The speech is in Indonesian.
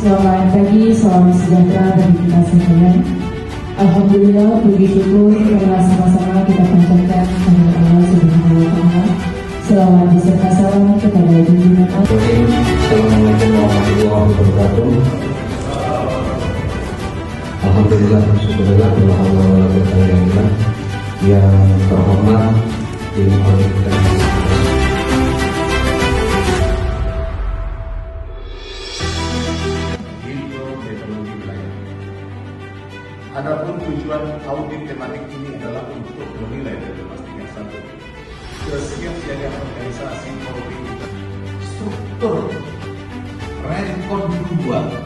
Selamat pagi, salam sejahtera bagi kita sekalian. Alhamdulillah, puji syukur telah sama-sama kita panjatkan kepada Allah Subhanahu wa Ta'ala. Selawat beserta salam kepada junjungan Allah. Assalamualaikum warahmatullahi wabarakatuh. Alhamdulillah, syukurillah, alhamdulillah, yang terhormat tim audit dan hidrometeorologi wilayah. Adapun tujuan audit tematik ini adalah untuk menilai dan memastikan satu kesiapsiagaan organisasi audit struktur rekor 2